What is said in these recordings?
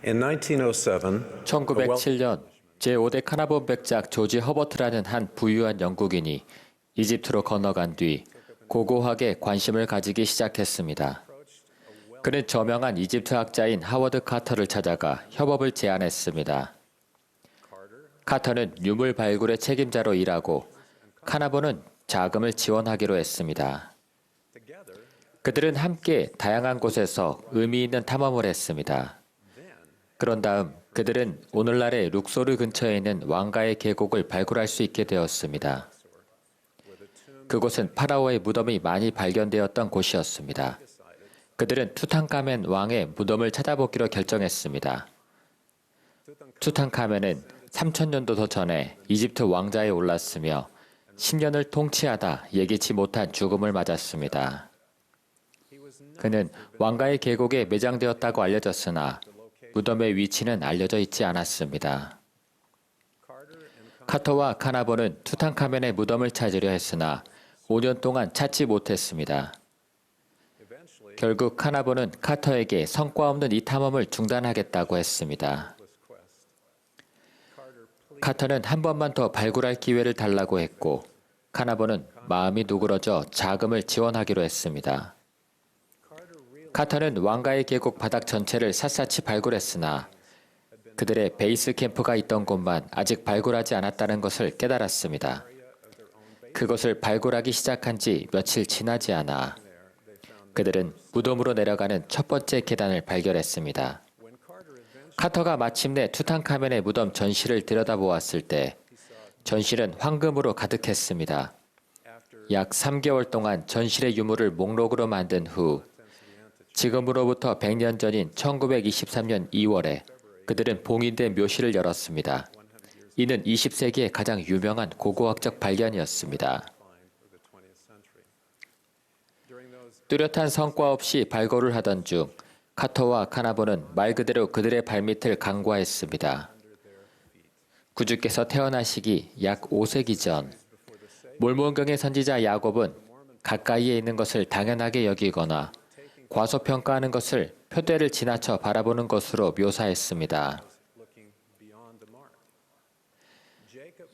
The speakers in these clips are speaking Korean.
In 1907, 1907년 제5대 카나본 백작 조지 허버트라는 한 부유한 영국인이 이집트로 건너간 뒤 고고학에 관심을 가지기 시작했습니다. 그는 저명한 이집트 학자인 하워드 카터를 찾아가 협업을 제안했습니다. 카터는 유물 발굴의 책임자로 일하고 카나본은 자금을 지원하기로 했습니다. 그들은 함께 다양한 곳에서 의미 있는 탐험을 했습니다. 그런 다음 그들은 오늘날의 룩소르 근처에 있는 왕가의 계곡을 발굴할 수 있게 되었습니다. 그곳은 파라오의 무덤이 많이 발견되었던 곳이었습니다. 그들은 투탕카멘 왕의 무덤을 찾아보기로 결정했습니다. 투탕카멘은 3000년도 더 전에 이집트 왕자에 올랐으며 10년을 통치하다 예기치 못한 죽음을 맞았습니다. 그는 왕가의 계곡에 매장되었다고 알려졌으나 무덤의 위치는 알려져 있지 않았습니다. 카터와 카나본은 투탕카멘의 무덤을 찾으려 했으나 5년 동안 찾지 못했습니다. 결국 카나본은 카터에게 성과 없는 이 탐험을 중단하겠다고 했습니다. 카터는 한 번만 더 발굴할 기회를 달라고 했고 카나본은 마음이 누그러져 자금을 지원하기로 했습니다. 카터는 왕가의 계곡 바닥 전체를 샅샅이 발굴했으나 그들의 베이스 캠프가 있던 곳만 아직 발굴하지 않았다는 것을 깨달았습니다. 그것을 발굴하기 시작한 지 며칠 지나지 않아 그들은 무덤으로 내려가는 첫 번째 계단을 발견했습니다. 카터가 마침내 투탕카멘의 무덤 전실을 들여다보았을 때 전실은 황금으로 가득했습니다. 약 3개월 동안 전실의 유물을 목록으로 만든 후 지금으로부터 100년 전인 1923년 2월에 그들은 봉인된 묘실을 열었습니다. 이는 20세기의 가장 유명한 고고학적 발견이었습니다. 뚜렷한 성과 없이 발굴을 하던 중 카터와 카나본은 말 그대로 그들의 발밑을 간과했습니다. 구주께서 태어나시기 약 5세기 전 몰몬경의 선지자 야곱은 가까이에 있는 것을 당연하게 여기거나 과소평가하는 것을 표대를 지나쳐 바라보는 것으로 묘사했습니다.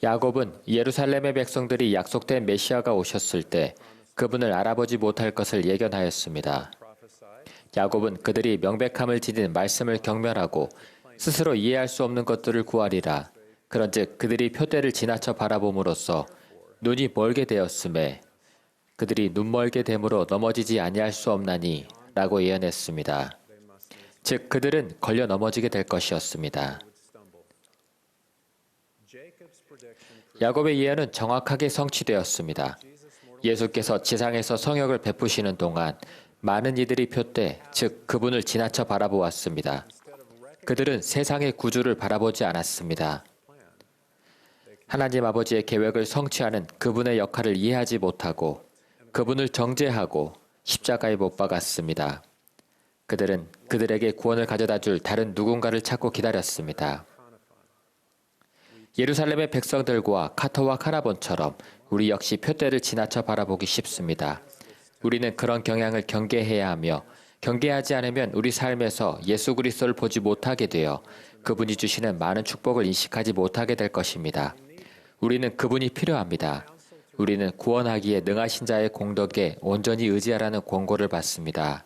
야곱은 예루살렘의 백성들이 약속된 메시아가 오셨을 때 그분을 알아보지 못할 것을 예견하였습니다. 야곱은 그들이 명백함을 지닌 말씀을 경멸하고 스스로 이해할 수 없는 것들을 구하리라. 그런즉 그들이 표대를 지나쳐 바라봄으로써 눈이 멀게 되었음에 그들이 눈멀게 됨으로 넘어지지 아니할 수 없나니 라고 예언했습니다. 즉 그들은 걸려 넘어지게 될 것이었습니다. 야곱의 예언은 정확하게 성취되었습니다. 예수께서 지상에서 성역을 베푸시는 동안 많은 이들이 표대, 즉 그분을 지나쳐 바라보았습니다. 그들은 세상의 구주를 바라보지 않았습니다. 하나님 아버지의 계획을 성취하는 그분의 역할을 이해하지 못하고 그분을 정죄하고 십자가에 못 박았습니다. 그들은 그들에게 구원을 가져다 줄 다른 누군가를 찾고 기다렸습니다. 예루살렘의 백성들과 카터와 카나본처럼 우리 역시 표대를 지나쳐 바라보기 쉽습니다. 우리는 그런 경향을 경계해야 하며 경계하지 않으면 우리 삶에서 예수 그리스도를 보지 못하게 되어 그분이 주시는 많은 축복을 인식하지 못하게 될 것입니다. 우리는 그분이 필요합니다. 우리는 구원하기에 능하신 자의 공덕에 온전히 의지하라는 권고를 받습니다.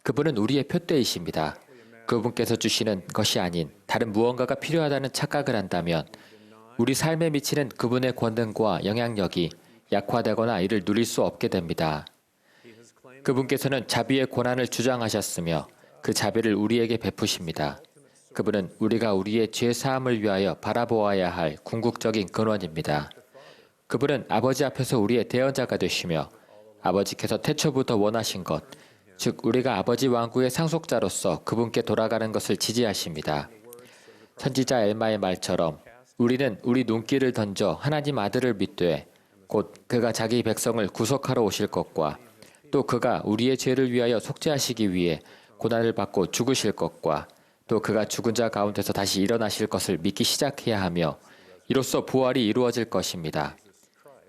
그분은 우리의 표대이십니다. 그분께서 주시는 것이 아닌 다른 무언가가 필요하다는 착각을 한다면 우리 삶에 미치는 그분의 권능과 영향력이 약화되거나 이를 누릴 수 없게 됩니다. 그분께서는 자비의 고난을 주장하셨으며 그 자비를 우리에게 베푸십니다. 그분은 우리가 우리의 죄 사함을 위하여 바라보아야 할 궁극적인 근원입니다. 그분은 아버지 앞에서 우리의 대언자가 되시며 아버지께서 태초부터 원하신 것, 즉 우리가 아버지 왕국의 상속자로서 그분께 돌아가는 것을 지지하십니다. 선지자 엘마의 말처럼 우리는 우리 눈길을 던져 하나님 아들을 믿되 곧 그가 자기 백성을 구속하러 오실 것과 또 그가 우리의 죄를 위하여 속죄하시기 위해 고난을 받고 죽으실 것과 또 그가 죽은 자 가운데서 다시 일어나실 것을 믿기 시작해야 하며 이로써 부활이 이루어질 것입니다.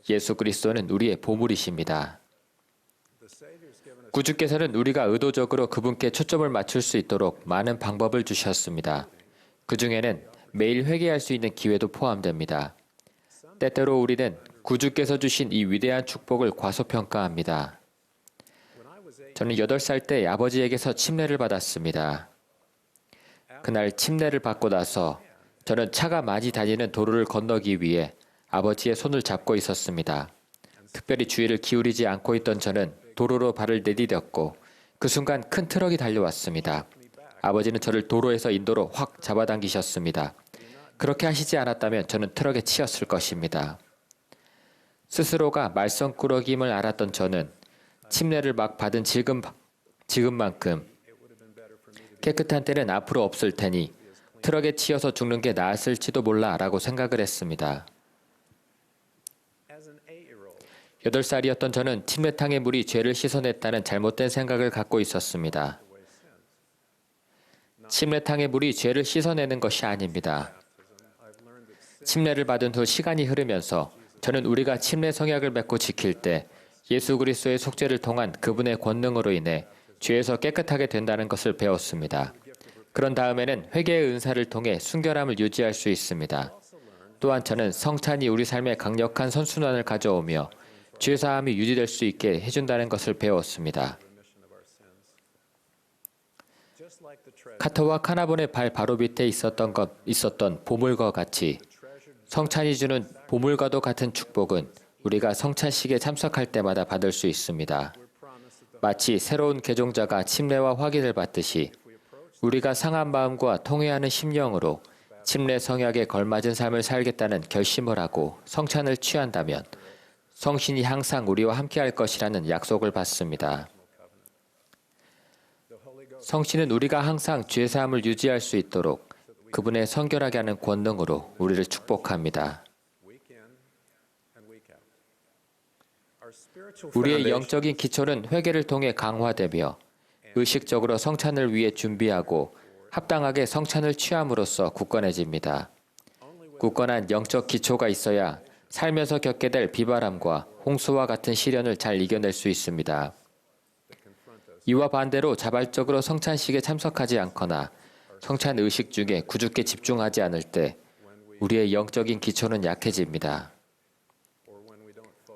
예수 그리스도는 우리의 보물이십니다. 구주께서는 우리가 의도적으로 그분께 초점을 맞출 수 있도록 많은 방법을 주셨습니다. 그 중에는 매일 회개할 수 있는 기회도 포함됩니다. 때때로 우리는 구주께서 주신 이 위대한 축복을 과소평가합니다. 저는 8살 때 아버지에게서 침례를 받았습니다. 그날 침례를 받고 나서 저는 차가 많이 다니는 도로를 건너기 위해 아버지의 손을 잡고 있었습니다. 특별히 주의를 기울이지 않고 있던 저는 도로로 발을 내디뎠고 그 순간 큰 트럭이 달려왔습니다. 아버지는 저를 도로에서 인도로 확 잡아당기셨습니다. 그렇게 하시지 않았다면 저는 트럭에 치였을 것입니다. 스스로가 말썽꾸러기임을 알았던 저는 침례를 막 받은 지금만큼 깨끗한 때는 앞으로 없을 테니 트럭에 치여서 죽는 게 나았을지도 몰라 라고 생각을 했습니다. 8살이었던 저는 침례탕의 물이 죄를 씻어냈다는 잘못된 생각을 갖고 있었습니다. 침례탕의 물이 죄를 씻어내는 것이 아닙니다. 침례를 받은 후 시간이 흐르면서 저는 우리가 침례 성약을 맺고 지킬 때 예수 그리스도의 속죄를 통한 그분의 권능으로 인해 죄에서 깨끗하게 된다는 것을 배웠습니다. 그런 다음에는 회개의 은사를 통해 순결함을 유지할 수 있습니다. 또한 저는 성찬이 우리 삶에 강력한 선순환을 가져오며 죄사함이 유지될 수 있게 해준다는 것을 배웠습니다. 카터와 카나본의 발 바로 밑에 있었던 보물과 같이 성찬이 주는 보물과도 같은 축복은 우리가 성찬식에 참석할 때마다 받을 수 있습니다. 마치 새로운 개종자가 침례와 확인을 받듯이 우리가 상한 마음과 통회하는 심령으로 침례 성약에 걸맞은 삶을 살겠다는 결심을 하고 성찬을 취한다면 성신이 항상 우리와 함께할 것이라는 약속을 받습니다. 성신은 우리가 항상 죄사함을 유지할 수 있도록 그분의 성결하게 하는 권능으로 우리를 축복합니다. 우리의 영적인 기초는 회개를 통해 강화되며 의식적으로 성찬을 위해 준비하고 합당하게 성찬을 취함으로써 굳건해집니다. 굳건한 영적 기초가 있어야 살면서 겪게 될 비바람과 홍수와 같은 시련을 잘 이겨낼 수 있습니다. 이와 반대로 자발적으로 성찬식에 참석하지 않거나 성찬 의식 중에 구주께 집중하지 않을 때 우리의 영적인 기초는 약해집니다.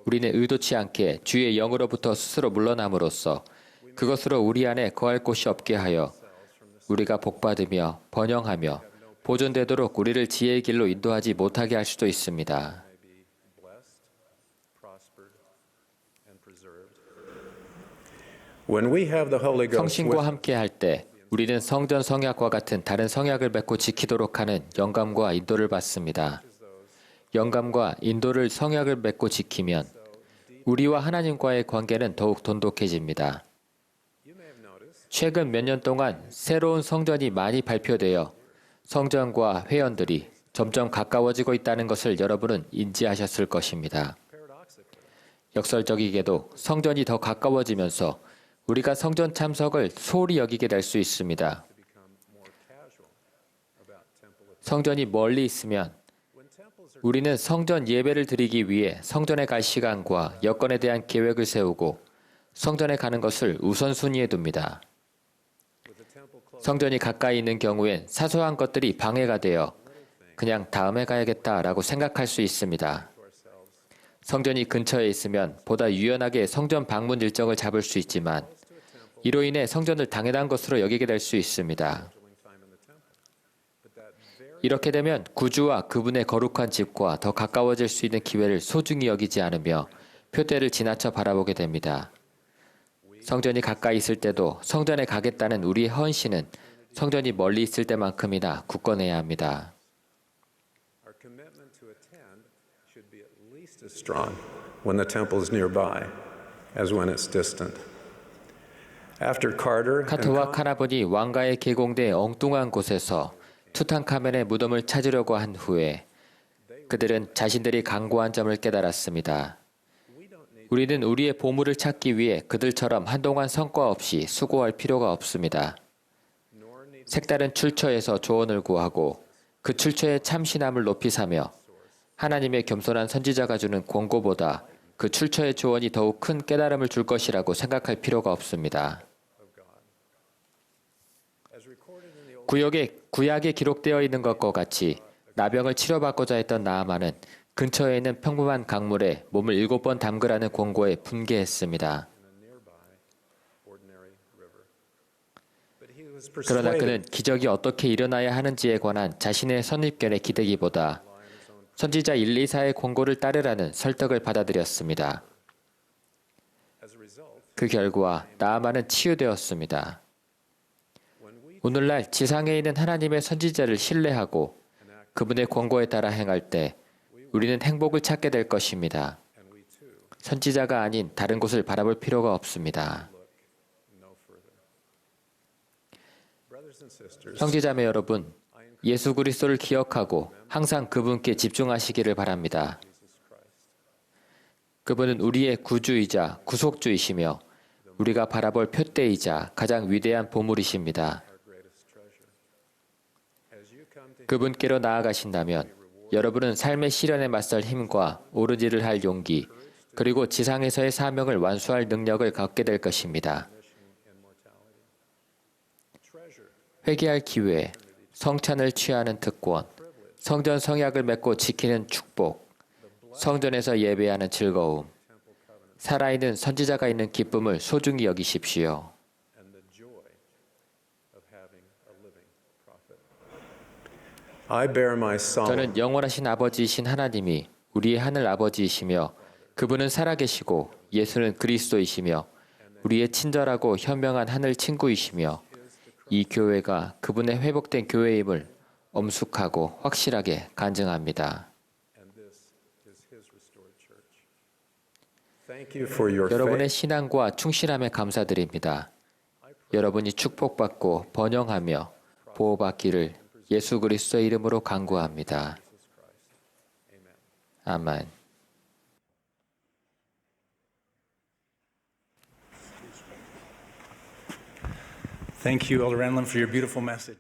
우리는 의도치 않게 주의 영으로부터 스스로 물러남으로써 그것으로 우리 안에 거할 곳이 없게 하여 우리가 복받으며 번영하며 보존되도록 우리를 지혜의 길로 인도하지 못하게 할 수도 있습니다. 성신과 함께 할 때 우리는 성전 성약과 같은 다른 성약을 맺고 지키도록 하는 영감과 인도를 받습니다. 영감과 인도를 성약을 맺고 지키면 우리와 하나님과의 관계는 더욱 돈독해집니다. 최근 몇 년 동안 새로운 성전이 많이 발표되어 성전과 회원들이 점점 가까워지고 있다는 것을 여러분은 인지하셨을 것입니다. 역설적이게도 성전이 더 가까워지면서 우리가 성전 참석을 소홀히 여기게 될 수 있습니다. 성전이 멀리 있으면 우리는 성전 예배를 드리기 위해 성전에 갈 시간과 여건에 대한 계획을 세우고 성전에 가는 것을 우선순위에 둡니다. 성전이 가까이 있는 경우엔 사소한 것들이 방해가 되어 그냥 다음에 가야겠다라고 생각할 수 있습니다. 성전이 근처에 있으면 보다 유연하게 성전 방문 일정을 잡을 수 있지만 이로 인해 성전을 당연한 것으로 여기게 될 수 있습니다. 이렇게 되면 구주와 그분의 거룩한 집과 더 가까워질 수 있는 기회를 소중히 여기지 않으며 표대를 지나쳐 바라보게 됩니다. 성전이 가까이 있을 때도 성전에 가겠다는 우리의 헌신은 성전이 멀리 있을 때만큼이나 굳건해야 합니다. As strong when the temple is nearby as when it's distant. After Carter 카터와 카나본이 왕가의 계공대 엉뚱한 곳에서 투탕카멘의 무덤을 찾으려고 한 후에 그들은 자신들이 강고한 점을 깨달았습니다. 우리는 우리의 보물을 찾기 위해 그들처럼 한동안 성과 없이 수고할 필요가 없습니다. 색다른 출처에서 조언을 구하고 그 출처의 참신함을 높이 사며 하나님의 겸손한 선지자가 주는 권고보다 그 출처의 조언이 더욱 큰 깨달음을 줄 것이라고 생각할 필요가 없습니다. 구약에 기록되어 있는 것과 같이 나병을 치료받고자 했던 나아만은 근처에 있는 평범한 강물에 몸을 7번 담그라는 권고에 분개했습니다. 그러나 그는 기적이 어떻게 일어나야 하는지에 관한 자신의 선입견에 기대기보다 선지자 1, 2, 4의 권고를 따르라는 설득을 받아들였습니다. 그 결과 나아만은 치유되었습니다. 오늘날 지상에 있는 하나님의 선지자를 신뢰하고 그분의 권고에 따라 행할 때 우리는 행복을 찾게 될 것입니다. 선지자가 아닌 다른 곳을 바라볼 필요가 없습니다. 형제자매 여러분, 예수 그리스도를 기억하고 항상 그분께 집중하시기를 바랍니다. 그분은 우리의 구주이자 구속주이시며 우리가 바라볼 표대이자 가장 위대한 보물이십니다. 그분께로 나아가신다면 여러분은 삶의 시련에 맞설 힘과 옳은 일을 할 용기, 그리고 지상에서의 사명을 완수할 능력을 갖게 될 것입니다. 회개할 기회, 성찬을 취하는 특권, 성전 성약을 맺고 지키는 축복, 성전에서 예배하는 즐거움, 살아있는 선지자가 있는 기쁨을 소중히 여기십시오. 저는 영원하신 아버지이신 하나님이 우리의 하늘 아버지이시며 그분은 살아계시고 예수는 그리스도이시며 우리의 친절하고 현명한 하늘 친구이시며 이 교회가 그분의 회복된 교회임을 엄숙하고 확실하게 간증합니다. 여러분의 신앙과 충실함에 감사드립니다. 여러분이 축복받고 번영하며 보호받기를 예수 그리스도의 이름으로 간구합니다. 아멘. Thank you, Elder Randlin, for your beautiful message.